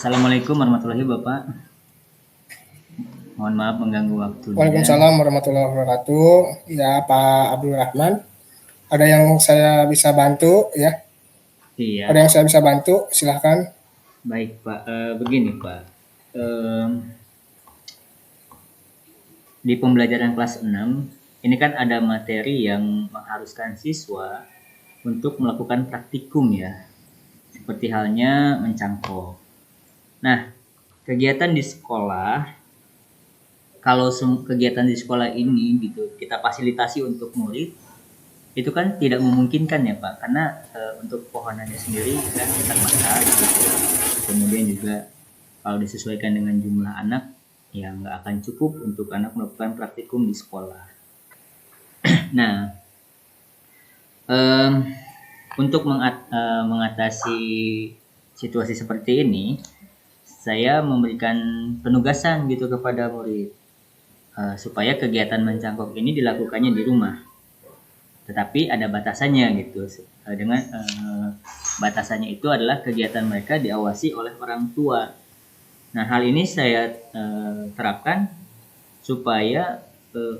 Assalamualaikum warahmatullahi Bapak. Mohon maaf mengganggu waktunya. Waalaikumsalam warahmatullahi wabarakatuh. Ya, Pak Abdul Rahman. Ada yang saya bisa bantu ya? Ada Iya, yang saya bisa bantu? Silahkan. baik Pak. Begini Pak, Em, di pembelajaran kelas 6 ini kan ada materi yang mengharuskan siswa untuk melakukan praktikum ya, seperti halnya mencangkok. Nah, kegiatan di sekolah, kalau kegiatan di sekolah ini gitu kita fasilitasi untuk murid, itu kan tidak memungkinkan ya Pak, karena untuk pohonannya sendiri kan terbatas gitu. Kemudian juga kalau disesuaikan dengan jumlah anak ya nggak akan cukup untuk anak melakukan praktikum di sekolah. Nah, em, untuk mengatasi situasi seperti ini, saya memberikan penugasan gitu kepada murid, supaya kegiatan mencangkok ini dilakukannya di rumah. Tetapi ada batasannya gitu. Dengan batasannya itu adalah kegiatan mereka diawasi oleh orang tua. Nah, hal ini saya terapkan supaya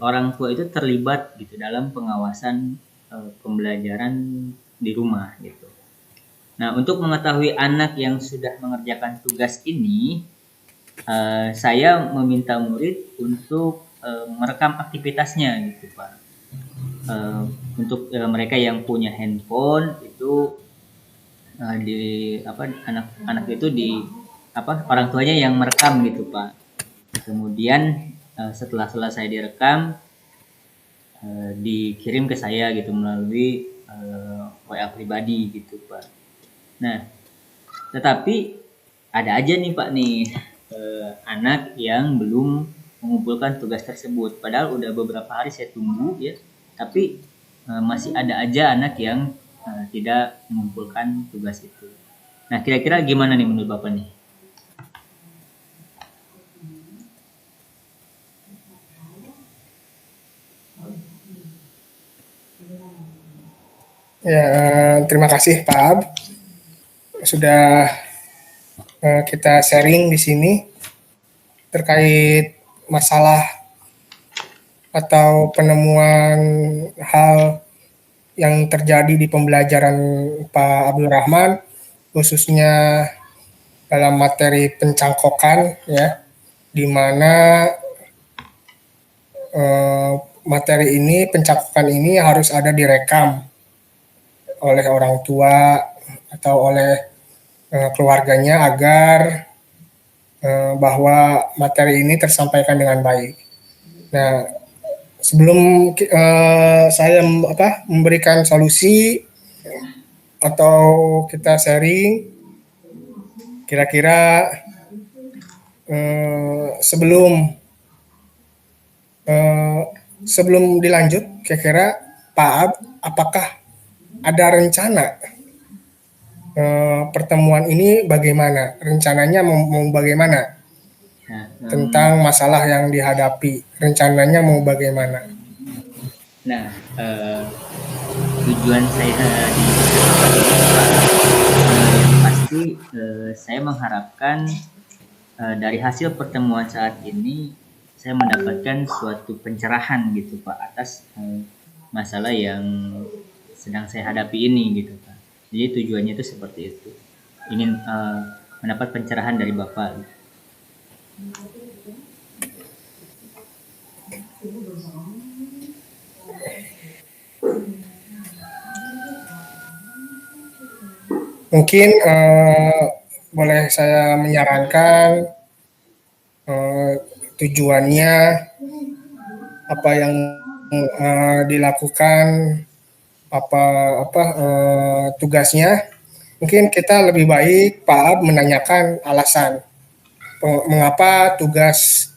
orang tua itu terlibat gitu dalam pengawasan pembelajaran di rumah gitu. Nah, untuk mengetahui anak yang sudah mengerjakan tugas ini, saya meminta murid untuk merekam aktivitasnya gitu, Pak. Untuk mereka yang punya handphone itu di apa anak-anak itu di apa orang tuanya yang merekam gitu Pak. Kemudian setelah selesai direkam dikirim ke saya gitu melalui WA pribadi gitu Pak. Nah, tetapi ada aja nih Pak nih anak yang belum mengumpulkan tugas tersebut. Padahal udah beberapa hari saya tunggu ya, tapi masih ada aja anak yang tidak mengumpulkan tugas itu. Nah, kira-kira gimana nih menurut Bapak nih? Ya, terima kasih Pak Ab. Sudah kita sharing di sini terkait masalah atau penemuan hal yang terjadi di pembelajaran Pak Abdul Rahman, khususnya dalam materi pencangkokan ya, di mana materi ini pencangkokan ini harus ada direkam oleh orang tua atau oleh keluarganya agar bahwa materi ini tersampaikan dengan baik. Nah, sebelum saya memberikan solusi atau kita sharing, kira-kira sebelum eh, sebelum dilanjut, kira-kira Pak Ab, apakah ada rencana pertemuan ini bagaimana? Rencananya mau bagaimana Nah, tentang masalah yang dihadapi? Rencananya mau bagaimana? nah tujuan saya di kesempatan ini Pak, yang pasti saya mengharapkan dari hasil pertemuan saat ini saya mendapatkan suatu pencerahan gitu Pak atas masalah yang sedang saya hadapi ini gitu Pak. Jadi tujuannya itu seperti itu. Ingin mendapat pencerahan dari Bapak. Mungkin boleh saya menyarankan eh, tujuannya apa yang dilakukan apa tugasnya. Mungkin kita lebih baik Pak Ab menanyakan alasan mengapa tugas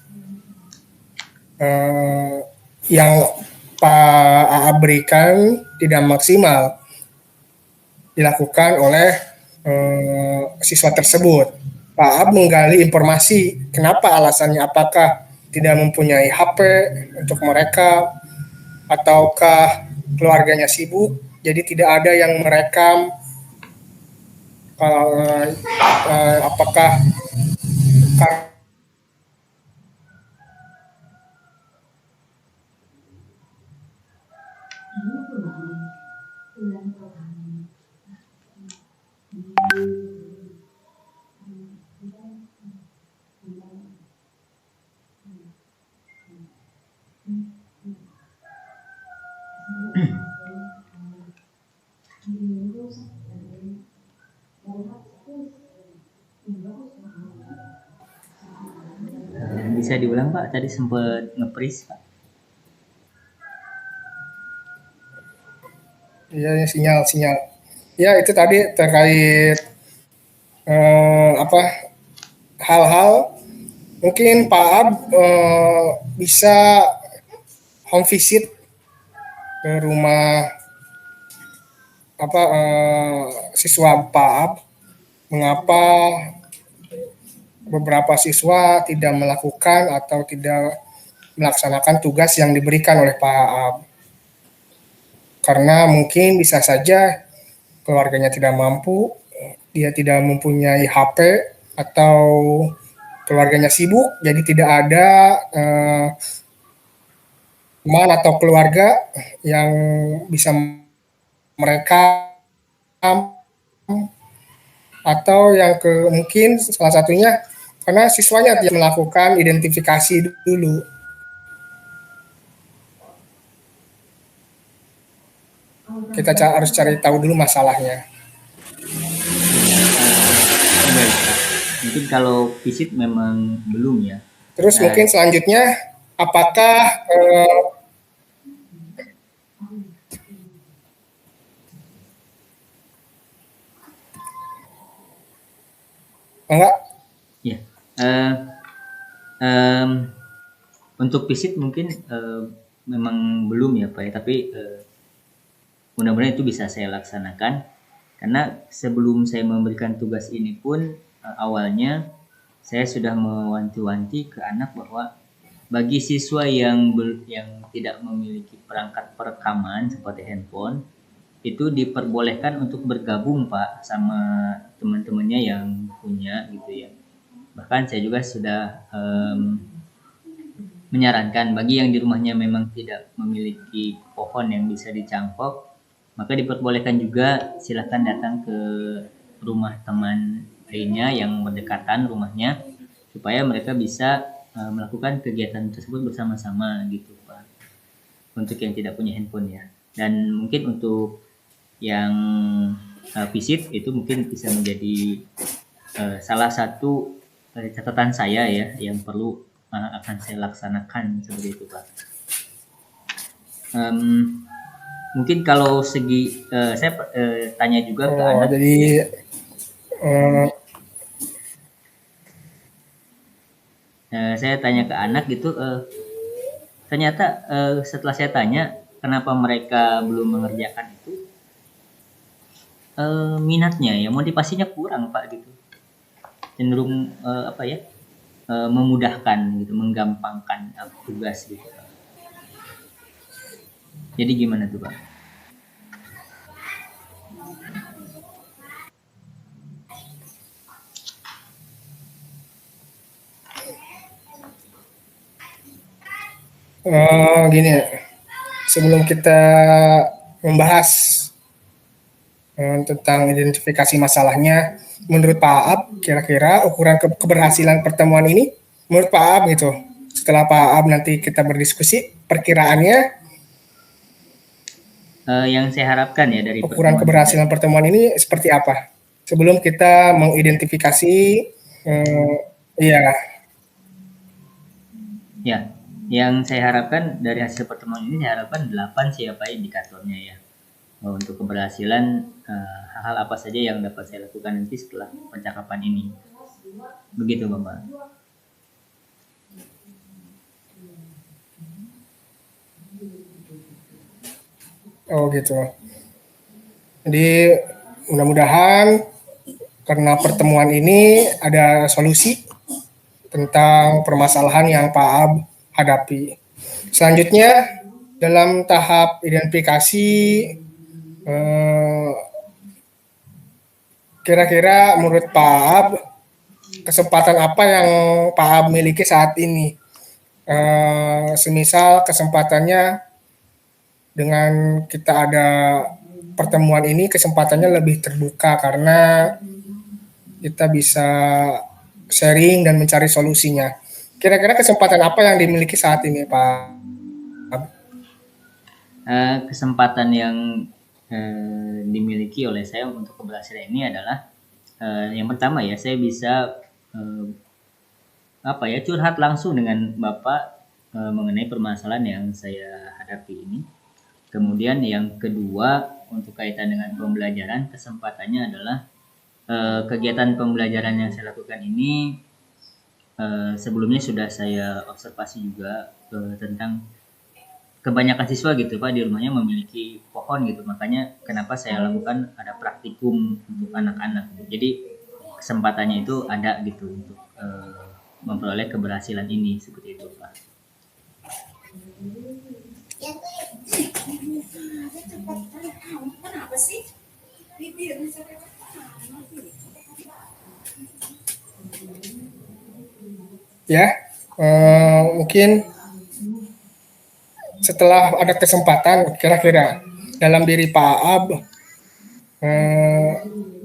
eh, yang Pak Ab berikan tidak maksimal dilakukan oleh siswa tersebut. Pak Ab menggali informasi kenapa alasannya, apakah tidak mempunyai HP untuk mereka ataukah keluarganya sibuk jadi tidak ada yang merekam apakah Bisa diulang Pak, tadi sempat nge-freeze Pak. Iya, sinyal. Ya, itu tadi terkait hal-hal mungkin Pak Ab bisa home visit ke rumah siswa Pak Ab. Mengapa beberapa siswa tidak melakukan atau tidak melaksanakan tugas yang diberikan oleh Pak Ab? Karena mungkin bisa saja keluarganya tidak mampu, dia tidak mempunyai HP, atau keluarganya sibuk, jadi tidak ada teman atau keluarga yang bisa merekam, atau yang mungkin salah satunya karena siswanya tidak melakukan identifikasi dulu. Kita harus cari tahu dulu masalahnya. Mungkin kalau visit memang belum ya. Terus mungkin selanjutnya, apakah enggak? Ya. Untuk visit mungkin memang belum ya Pak ya, tapi mudah-mudahan itu bisa saya laksanakan. Karena sebelum saya memberikan tugas ini pun awalnya saya sudah mewanti-wanti ke anak bahwa bagi siswa yang tidak memiliki perangkat perekaman seperti handphone, itu diperbolehkan untuk bergabung Pak sama teman-temannya yang punya gitu ya. Bahkan saya juga sudah menyarankan bagi yang di rumahnya memang tidak memiliki pohon yang bisa dicangkok, maka diperbolehkan juga silakan datang ke rumah teman lainnya yang berdekatan rumahnya supaya mereka bisa melakukan kegiatan tersebut bersama-sama gitu Pak. Untuk yang tidak punya handphone ya. Dan mungkin untuk yang visit itu mungkin bisa menjadi salah satu catatan saya ya yang perlu akan saya laksanakan seperti itu Pak. Mungkin kalau segi saya tanya juga ke anak. Jadi saya tanya ke anak gitu. Ternyata setelah saya tanya kenapa mereka belum mengerjakan itu, minatnya ya motivasinya kurang Pak gitu. Cenderung memudahkan gitu, menggampangkan tugas gitu. Jadi gimana tuh Pak? Gini, sebelum kita membahas tentang identifikasi masalahnya, menurut Pak Ab, kira-kira ukuran keberhasilan pertemuan ini, menurut Pak Ab gitu, setelah Pak Ab nanti kita berdiskusi, perkiraannya yang saya harapkan ya dari ukuran keberhasilan pertemuan ini seperti apa? Sebelum kita mengidentifikasi, Ya, yang saya harapkan dari hasil pertemuan ini saya harapkan 8 sih ya Pak indikatornya ya. Untuk keberhasilan hal-hal apa saja yang dapat saya lakukan nanti setelah percakapan ini. Begitu Bapak. Oh gitu. Jadi mudah-mudahan karena pertemuan ini ada solusi tentang permasalahan yang Pak Ab hadapi. Selanjutnya dalam tahap identifikasi kira-kira menurut Pak Ab, kesempatan apa yang Pak Ab miliki saat ini? Semisal kesempatannya dengan kita ada pertemuan ini, kesempatannya lebih terbuka karena kita bisa sharing dan mencari solusinya. Kira-kira kesempatan apa yang dimiliki saat ini, Pak? Kesempatan yang dimiliki oleh saya untuk keberhasilan ini adalah yang pertama ya, saya bisa curhat langsung dengan Bapak mengenai permasalahan yang saya hadapi ini. Kemudian yang kedua, untuk kaitan dengan pembelajaran, kesempatannya adalah kegiatan pembelajaran yang saya lakukan ini sebelumnya sudah saya observasi juga tentang kebanyakan siswa gitu Pak di rumahnya memiliki pohon gitu, makanya kenapa saya lakukan ada praktikum untuk anak-anak. Jadi kesempatannya itu ada gitu untuk memperoleh keberhasilan ini, seperti itu Pak. Ya, mungkin setelah ada kesempatan, kira-kira dalam diri Pak Ab,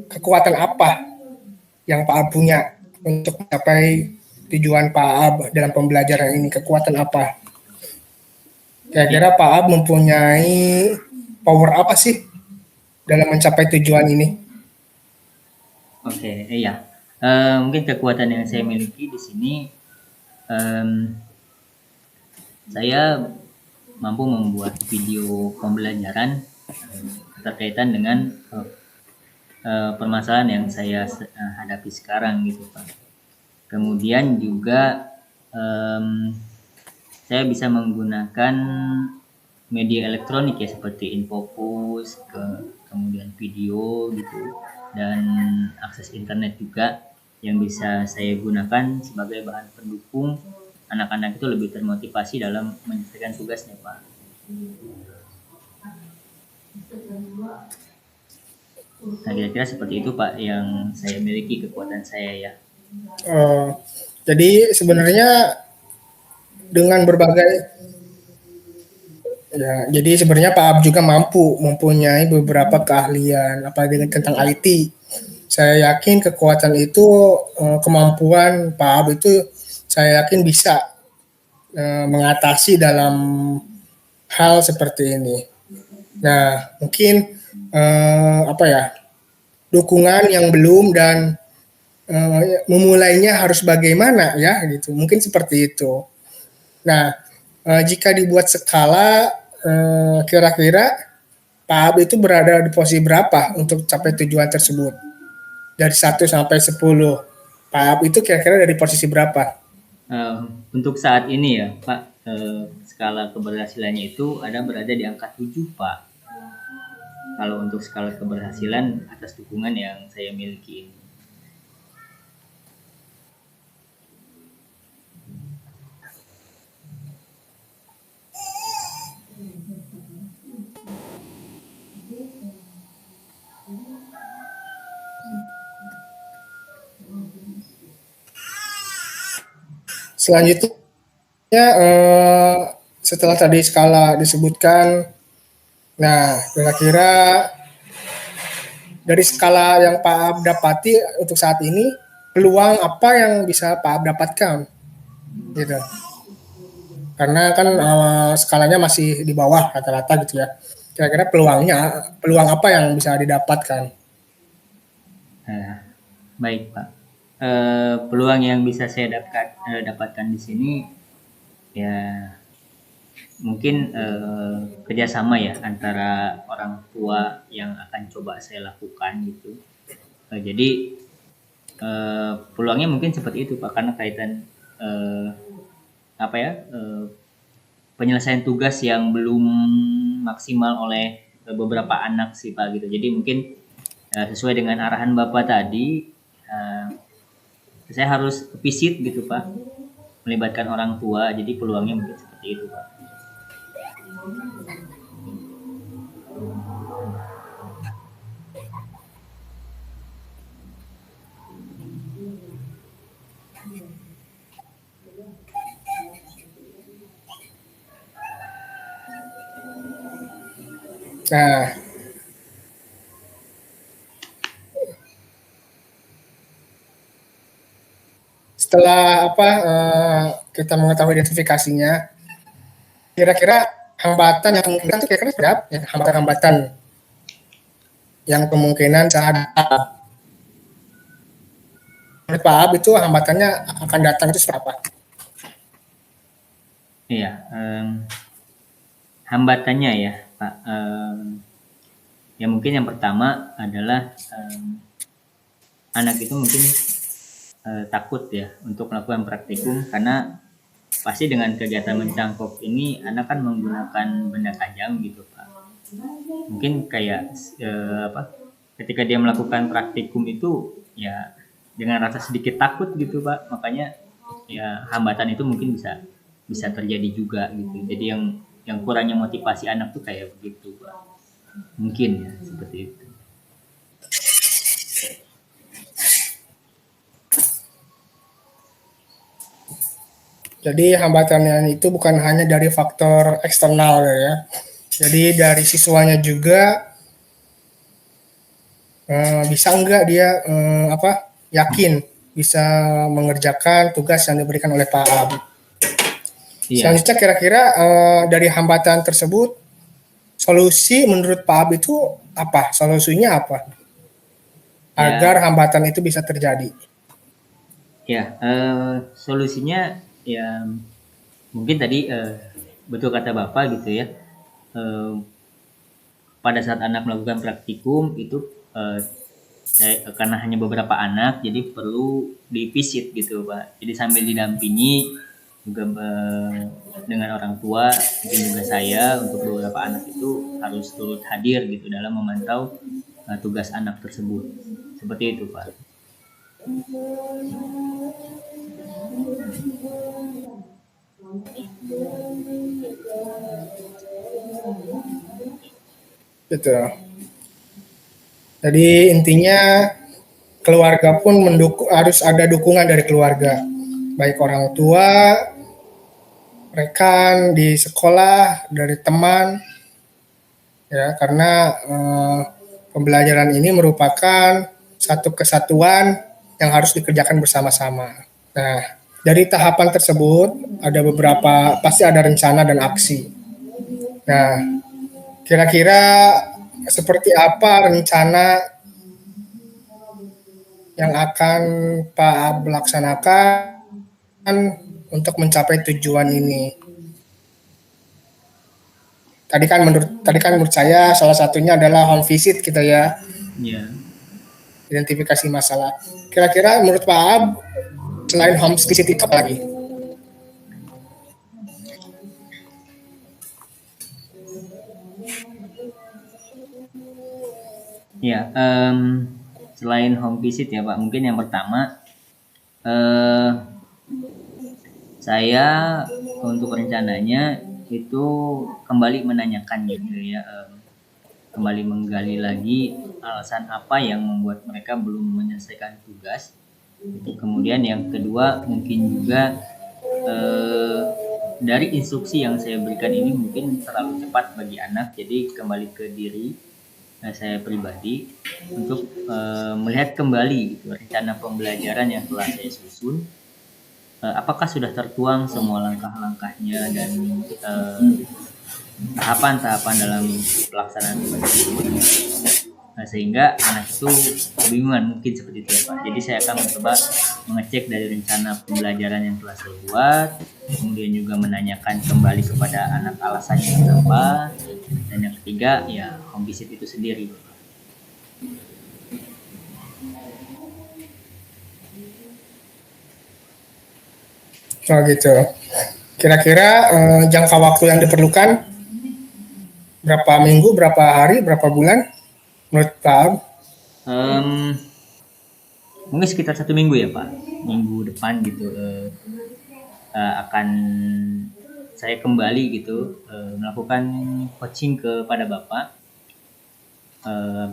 kekuatan apa yang Pak Ab punya untuk mencapai tujuan Pak Ab dalam pembelajaran ini? Kekuatan apa? Kira-kira Pak Ab mempunyai power apa sih dalam mencapai tujuan ini? Oke, iya. Mungkin kekuatan yang saya miliki di sini, saya mampu membuat video pembelajaran terkaitan dengan permasalahan yang saya hadapi sekarang gitu Pak. Kemudian juga saya bisa menggunakan media elektronik ya, seperti Infopus, kemudian video gitu, dan akses internet juga yang bisa saya gunakan sebagai bahan pendukung anak-anak itu lebih termotivasi dalam menyelesaikan tugasnya Pak. Nah, kira-kira seperti itu Pak yang saya miliki, kekuatan saya ya. Jadi sebenarnya dengan berbagai ya, jadi sebenarnya Pak Ab juga mempunyai beberapa keahlian, apalagi tentang IT. Saya yakin kekuatan itu, kemampuan Pak Ab itu, saya yakin bisa mengatasi dalam hal seperti ini. Nah, mungkin apa ya, dukungan yang belum dan memulainya harus bagaimana ya gitu. Mungkin seperti itu. Nah, jika dibuat skala, kira-kira Pak Ab itu berada di posisi berapa untuk capai tujuan tersebut? Dari 1 sampai 10. Pak Ab itu kira-kira dari posisi berapa? Untuk saat ini ya Pak, skala keberhasilannya itu ada berada di angka 7 Pak. Kalau untuk skala keberhasilan atas dukungan yang saya miliki ini. Selanjutnya, setelah tadi skala disebutkan, nah kira-kira dari skala yang Pak Ab dapati untuk saat ini, peluang apa yang bisa Pak Ab dapatkan? Gitu. Karena kan skalanya masih di bawah rata-rata gitu ya. Kira-kira peluang apa yang bisa didapatkan? Nah, baik Pak. Peluang yang bisa saya dapatkan di sini ya mungkin kerjasama ya antara orang tua yang akan coba saya lakukan gitu. Jadi peluangnya mungkin seperti itu Pak, karena kaitan penyelesaian tugas yang belum maksimal oleh beberapa anak sih Pak gitu. Jadi mungkin sesuai dengan arahan Bapak tadi, saya harus visit gitu Pak, melibatkan orang tua. Jadi peluangnya mungkin seperti itu Pak. Nah, setelah apa kita mengetahui identifikasinya, kira-kira hambatan yang kemungkinan itu kira-kira berapa? Ya, hambatan-hambatan yang kemungkinan saat menurut Pak Ab itu hambatannya akan datang itu seberapa? Iya, hambatannya ya, Pak. Ya mungkin yang pertama adalah anak itu mungkin takut ya untuk melakukan praktikum karena pasti dengan kegiatan mencangkok ini anak kan menggunakan benda tajam gitu Pak. Mungkin kayak ketika dia melakukan praktikum itu ya dengan rasa sedikit takut gitu Pak. Makanya ya hambatan itu mungkin bisa terjadi juga gitu. Jadi yang kurangnya motivasi anak tuh kayak begitu Pak. Mungkin ya seperti itu. Jadi hambatannya itu bukan hanya dari faktor eksternal ya. Jadi dari siswanya juga bisa enggak dia yakin bisa mengerjakan tugas yang diberikan oleh Pak Ab. Iya. Selanjutnya kira-kira dari hambatan tersebut solusi menurut Pak Ab itu apa? Solusinya apa? Agar Ya, hambatan itu bisa terjadi. ya solusinya ya mungkin tadi betul kata Bapak gitu ya. Eh, pada saat anak melakukan praktikum itu karena hanya beberapa anak jadi perlu divisit gitu Pak. Jadi sambil didampingi juga dengan orang tua mungkin juga saya untuk beberapa anak itu harus turut hadir gitu dalam memantau tugas anak tersebut. Seperti itu Pak. Gitu. Jadi intinya keluarga pun harus ada dukungan dari keluarga, baik orang tua, rekan di sekolah, dari teman, ya karena pembelajaran ini merupakan satu kesatuan yang harus dikerjakan bersama-sama. Nah, dari tahapan tersebut ada beberapa pasti ada rencana dan aksi. Nah, kira-kira seperti apa rencana yang akan Pak Ab laksanakan untuk mencapai tujuan ini? Tadi kan menurut saya salah satunya adalah home visit gitu ya, Ya. identifikasi masalah. Kira-kira menurut Pak Ab selain home visit itu apa lagi? Ya, selain home visit ya Pak, mungkin yang pertama saya untuk rencananya itu kembali menanyakan gitu ya, kembali menggali lagi alasan apa yang membuat mereka belum menyelesaikan tugas. Kemudian yang kedua mungkin juga dari instruksi yang saya berikan ini mungkin terlalu cepat bagi anak, jadi kembali ke diri saya pribadi untuk melihat kembali gitu, rencana pembelajaran yang telah saya susun. Apakah sudah tertuang semua langkah-langkahnya dan tahapan-tahapan dalam pelaksanaan tugas tersebut. Sehingga anak itu kebingungan mungkin seperti itu ya Pak. Jadi saya akan mencoba mengecek dari rencana pembelajaran yang telah saya buat, kemudian juga menanyakan kembali kepada anak alasannya kenapa, dan yang ketiga ya home visit itu sendiri. Oh gitu. Kira-kira jangka waktu yang diperlukan berapa minggu, berapa hari, berapa bulan menurut Pak Ab? Mungkin sekitar 1 minggu ya Pak, minggu depan gitu akan saya kembali gitu melakukan coaching kepada Bapak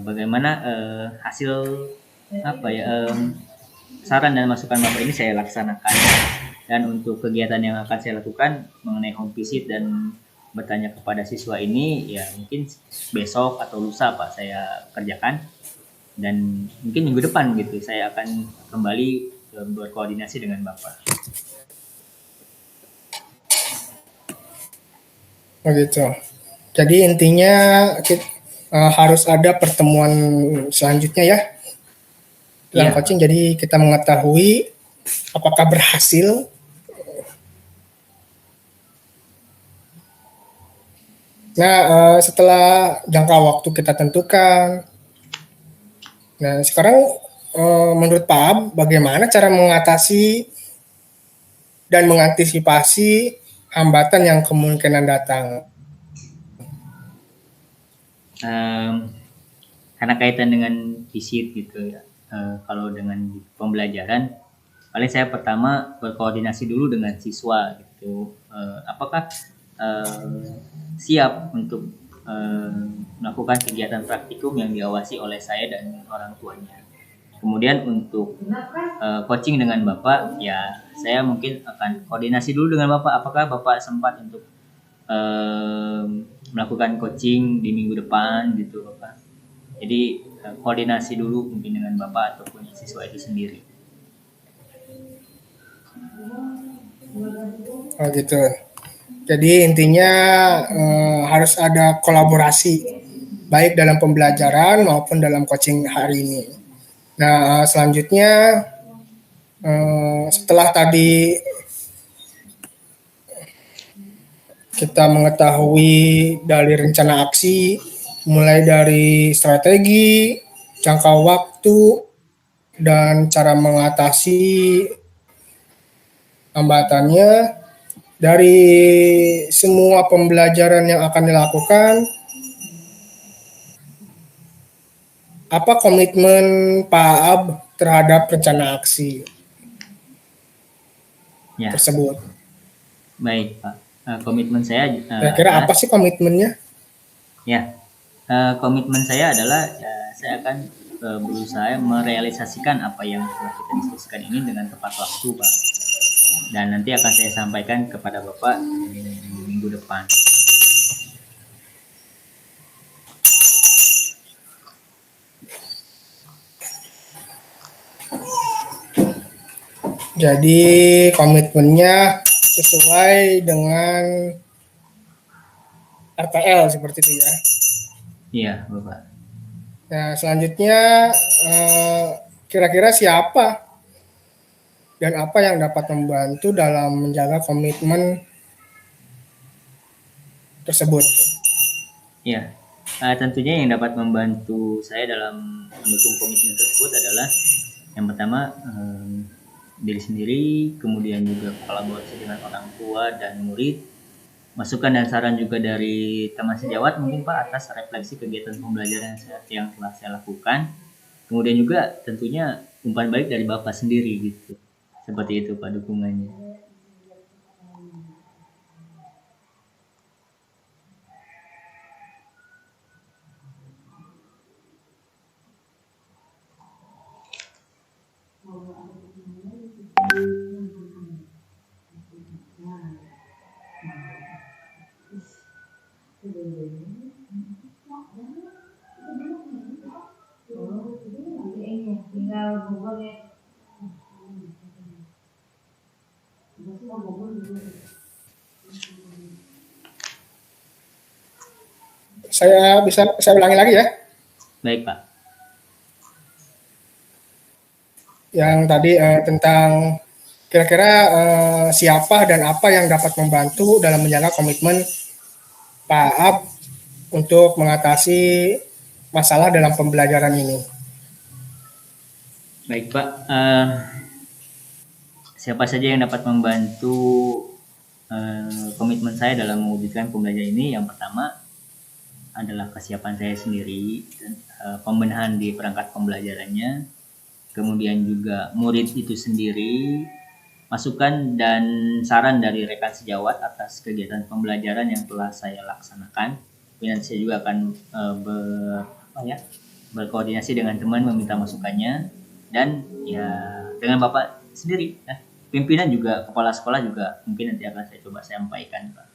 bagaimana hasil apa ya saran dan masukan Bapak ini saya laksanakan, dan untuk kegiatan yang akan saya lakukan mengenai home visit dan bertanya kepada siswa ini ya mungkin besok atau lusa Pak saya kerjakan, dan mungkin minggu depan gitu saya akan kembali berkoordinasi dengan Bapak. Begitu. Jadi intinya harus ada pertemuan selanjutnya ya dalam Iya coaching. Pak. Jadi kita mengetahui apakah berhasil. Nah, setelah jangka waktu kita tentukan, nah sekarang menurut Pak Ab, bagaimana cara mengatasi dan mengantisipasi hambatan yang kemungkinan datang? Karena kaitan dengan visit gitu ya, kalau dengan pembelajaran paling saya pertama berkoordinasi dulu dengan siswa gitu, apakah siap untuk melakukan kegiatan praktikum yang diawasi oleh saya dan orang tuanya. Kemudian untuk coaching dengan Bapak, ya saya mungkin akan koordinasi dulu dengan Bapak, apakah Bapak sempat untuk melakukan coaching di minggu depan gitu Bapak. Jadi koordinasi dulu mungkin dengan Bapak ataupun siswa itu sendiri. Oh gitu. Jadi intinya harus ada kolaborasi baik dalam pembelajaran maupun dalam coaching hari ini. Nah, selanjutnya setelah tadi kita mengetahui dari rencana aksi, mulai dari strategi, jangka waktu, dan cara mengatasi hambatannya, dari semua pembelajaran yang akan dilakukan, apa komitmen Pak Ab terhadap rencana aksi Ya, tersebut? baik Pak. Komitmen saya Kira-kira adalah apa sih komitmennya? ya, komitmen saya adalah ya, saya akan berusaha merealisasikan apa yang telah kita diskusikan ini dengan tepat waktu Pak. Dan nanti akan saya sampaikan kepada Bapak minggu depan. Jadi komitmennya sesuai dengan RTL seperti itu ya. Iya Bapak. Nah selanjutnya kira-kira siapa dan apa yang dapat membantu dalam menjaga komitmen tersebut? Ya, tentunya yang dapat membantu saya dalam mendukung komitmen tersebut adalah yang pertama diri sendiri, kemudian juga kolaborasi dengan orang tua dan murid, masukan dan saran juga dari teman sejawat mungkin Pak atas refleksi kegiatan pembelajaran yang telah saya lakukan, kemudian juga tentunya umpan balik dari Bapak sendiri gitu, seperti itu Pak dukungannya. Saya ulangi lagi ya. Baik Pak. Yang tadi tentang kira-kira siapa dan apa yang dapat membantu dalam menjaga komitmen Pak Ab untuk mengatasi masalah dalam pembelajaran ini. Baik Pak, siapa saja yang dapat membantu komitmen saya dalam mewujudkan pembelajaran ini? Yang pertama adalah kesiapan saya sendiri, pembenahan di perangkat pembelajarannya, kemudian juga murid itu sendiri, masukan dan saran dari rekan sejawat atas kegiatan pembelajaran yang telah saya laksanakan. Dan saya juga akan berkoordinasi dengan teman meminta masukannya, dan ya dengan Bapak sendiri, pimpinan juga kepala sekolah juga mungkin nanti akan saya coba sampaikan Pak.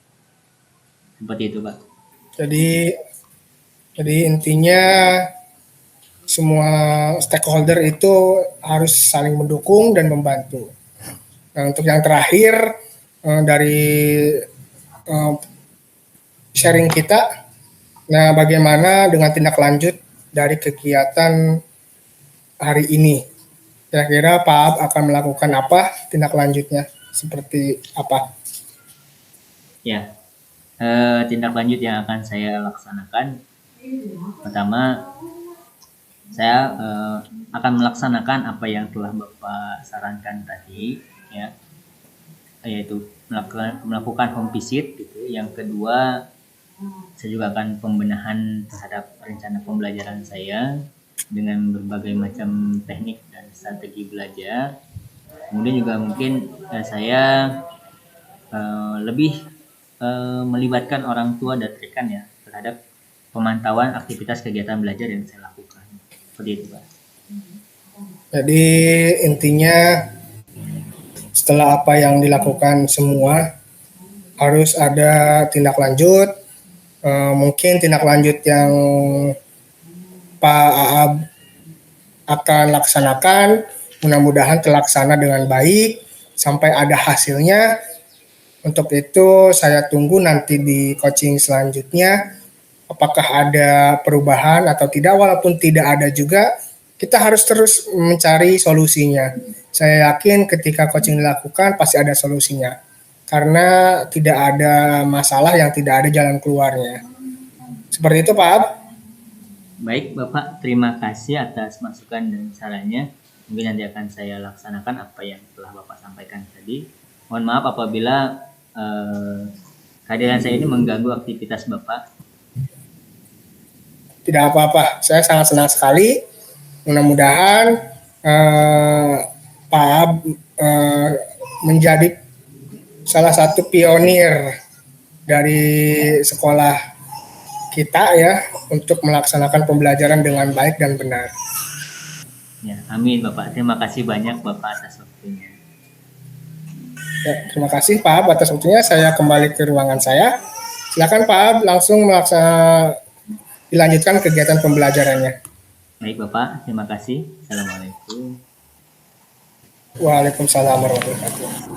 Seperti itu, Pak. Jadi jadi intinya semua stakeholder itu harus saling mendukung dan membantu. Nah, untuk yang terakhir dari sharing kita, nah bagaimana dengan tindak lanjut dari kegiatan hari ini? Kira-kira Pak Ab akan melakukan apa tindak lanjutnya? Seperti apa? Ya, tindak lanjut yang akan saya laksanakan, pertama saya akan melaksanakan apa yang telah Bapak sarankan tadi, ya, yaitu melakukan home visit gitu. Yang kedua, saya juga akan pembenahan terhadap rencana pembelajaran saya dengan berbagai macam teknik dan strategi belajar. Kemudian juga mungkin saya lebih melibatkan orang tua dan rekan ya terhadap pemantauan aktivitas kegiatan belajar yang saya lakukan. Seperti itu, Pak. Jadi intinya setelah apa yang dilakukan semua harus ada tindak lanjut. Mungkin tindak lanjut yang Pak Aab akan laksanakan mudah-mudahan terlaksana dengan baik sampai ada hasilnya. Untuk itu saya tunggu nanti di coaching selanjutnya apakah ada perubahan atau tidak. Walaupun tidak ada juga kita harus terus mencari solusinya. Saya yakin ketika coaching dilakukan pasti ada solusinya karena tidak ada masalah yang tidak ada jalan keluarnya. Seperti itu Pak Ab. Baik Bapak, terima kasih atas masukan dan sarannya. Mungkin nanti akan saya laksanakan apa yang telah Bapak sampaikan tadi. Mohon maaf apabila kehadiran saya ini mengganggu aktivitas Bapak. Tidak apa-apa, saya sangat senang sekali. Mudah-mudahan Pak Ab menjadi salah satu pionir dari sekolah kita ya untuk melaksanakan pembelajaran dengan baik dan benar. Ya, amin Bapak. Terima kasih banyak Bapak atas waktunya. Ya, terima kasih Pak Ab atas waktunya. Saya kembali ke ruangan saya. Silakan Pak Ab langsung dilanjutkan kegiatan pembelajarannya. Baik Bapak, terima kasih. Assalamualaikum. Waalaikumsalam warahmatullahi wabarakatuh.